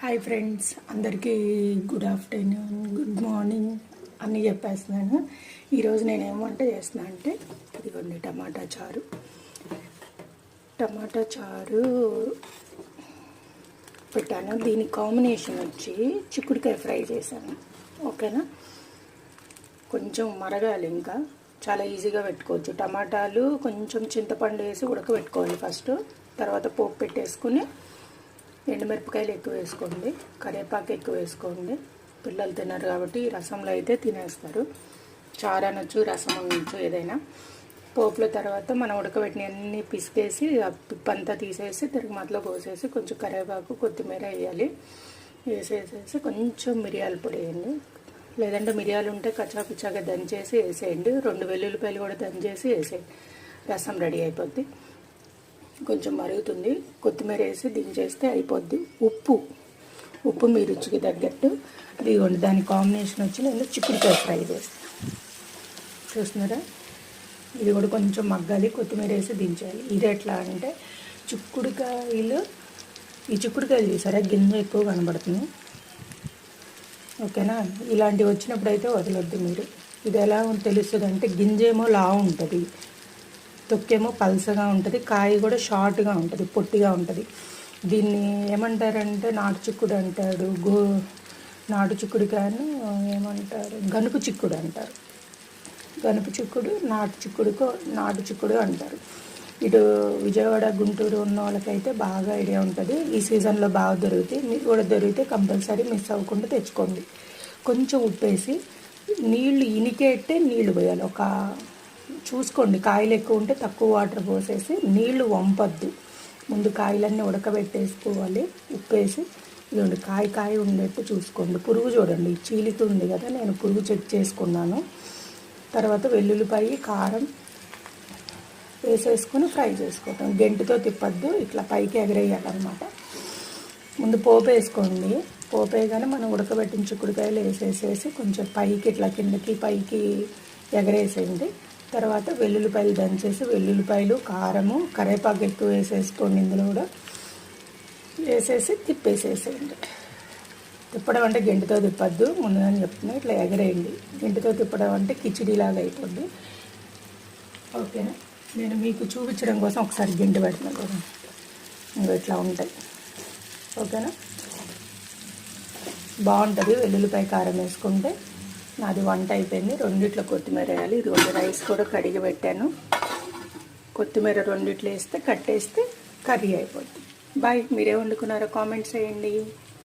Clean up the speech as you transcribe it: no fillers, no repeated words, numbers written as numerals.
Hi friends, అందరికీ good afternoon, good morning అన్నీ చెప్పేస్తున్నాను. ఈరోజు నేను ఏం వంట చేస్తున్నా అంటే ఇదిగోండి టమాటా చారు పెట్టాను. దీని కాంబినేషన్ వచ్చి చిక్కుడుకాయ ఫ్రై చేశాను. ఓకేనా, కొంచెం మరగాలి, ఇంకా చాలా ఈజీగా పెట్టుకోవచ్చు. టమాటాలు కొంచెం చింతపండు వేసి ఉడకబెట్టుకోవాలి ఫస్ట్. తర్వాత పోపు పెట్టేసుకుని ఎండుమిరపకాయలు ఎక్కువ వేసుకోండి, కరివేపాకు ఎక్కువ వేసుకోండి. పిల్లలు తినరు కాబట్టి రసంలో అయితే తినేస్తారు. చారు అనొచ్చు, రసం అనొచ్చు, ఏదైనా. పోపుల తర్వాత మనం ఉడకబెట్టిన అన్నీ పిసికేసి ఆ పిప్పంతా తీసేసి తిరుగుమాతలో పోసేసి కొంచెం కరివేపాకు కొత్తిమీర వేయాలి. వేసేసేసి కొంచెం మిరియాల పొడి వేయండి, లేదంటే మిరియాలు ఉంటే కచ్చాపిచ్చాగా దంచేసి వేసేయండి. 2 వెల్లుల్లిపాయలు కూడా దంచేసి వేసేయండి. రసం రెడీ అయిపోద్ది. కొంచెం మరుగుతుంది, కొత్తిమీర వేసి దించేస్తే అయిపోద్ది. ఉప్పు మీ రుచికి తగ్గట్టు. ఇదిగోండి దాని కాంబినేషన్ వచ్చి నేను చిక్కుడుకాయ ఫ్రై చేస్తాను. చూస్తున్నారా, ఇది కూడా కొంచెం మగ్గాలి, కొత్తిమీర వేసి దించాలి. ఇది ఎట్లా అంటే ఈ చిక్కుడుకాయలు చూసారా, గింజ ఎక్కువ కనబడుతుంది. ఓకేనా, ఇలాంటివి వచ్చినప్పుడు అయితే వదలొద్దు మీరు. ఇది ఎలా తెలుస్తుంది అంటే గింజేమో లావు ఉంటుంది, తొక్కేమో పల్సగా ఉంటుంది, కాయ కూడా షార్ట్గా ఉంటుంది, పొట్టిగా ఉంటుంది. దీన్ని ఏమంటారంటే నాటు చిక్కుడు అంటాడు, నాటు చిక్కుడు కానీ ఏమంటారు, గనుపు చిక్కుడు అంటారు. గనుపు చిక్కుడు, నాటు చిక్కుడు అంటారు. ఇటు విజయవాడ, గుంటూరు ఉన్న వాళ్ళకైతే బాగా ఐడియా ఉంటుంది. ఈ సీజన్లో బాగా దొరుకుతాయి. మీకు కూడా దొరికితే కంపల్సరీ మిస్ అవ్వకుండా తెచ్చుకోండి. కొంచెం ఉప్పేసి నీళ్లు ఇనికేట్టే నీళ్లు పోయాలి. చూసుకోండి, కాయలు ఎక్కువ ఉంటే తక్కువ వాటర్ పోసేసి, నీళ్లు వంపద్దు. ముందు కాయలన్నీ ఉడకబెట్టేసుకోవాలి ఉప్పేసి. ఇదిగోండి కాయ ఉండేట్టు చూసుకోండి. పురుగు చూడండి చీలుతుంది కదా, నేను పురుగు చెక్ చేసుకున్నాను. తర్వాత వెల్లుల్లిపాయ, కారం వేసేసుకొని ఫ్రై చేసుకోవటం. గెంటుతో తిప్పద్దు, ఇట్లా పైకి ఎగరేయాలన్నమాట. ముందు పోపు వేసుకోండి. పోపు వేయగానే మనం ఉడకబెట్టిన చిక్కుడుకాయలు వేసేసేసి కొంచెం పైకి ఇట్లా కిందకి పైకి ఎగరేసేయండి. తర్వాత వెల్లుల్లిపాయలు దంచేసి, వెల్లుల్లిపాయలు, కారము, కరివేపాకు ఎక్కువ వేసేసుకోండి. ఇందులో కూడా వేసేసి తిప్పేసేసేయండి. తిప్పడం అంటే గెంటితో తిప్పద్దు, ముందుగానే చెప్తున్నా. ఇట్లా ఎగరేయండి. గెంటితో తిప్పడం అంటే కిచిడీలాగా అయిపోద్ది. ఓకేనా, నేను మీకు చూపించడం కోసం ఒకసారి గెంటి పెడుతున్నాను కదా, ఇంకా ఇట్లా ఉంటాయి. ఓకేనా, బాగుంటుంది వెల్లుల్లిపాయ కారం వేసుకుంటే. నాది వంట అయిపోయింది. 2 కొత్తిమీర వేయాలి. 2 రైస్ కూడా కడిగి పెట్టాను. కొత్తిమీర 2 వేస్తే కట్టేస్తే కర్రీ అయిపోద్ది. బాయ్. మీరే వండుకున్నారో కామెంట్స్ చేయండి.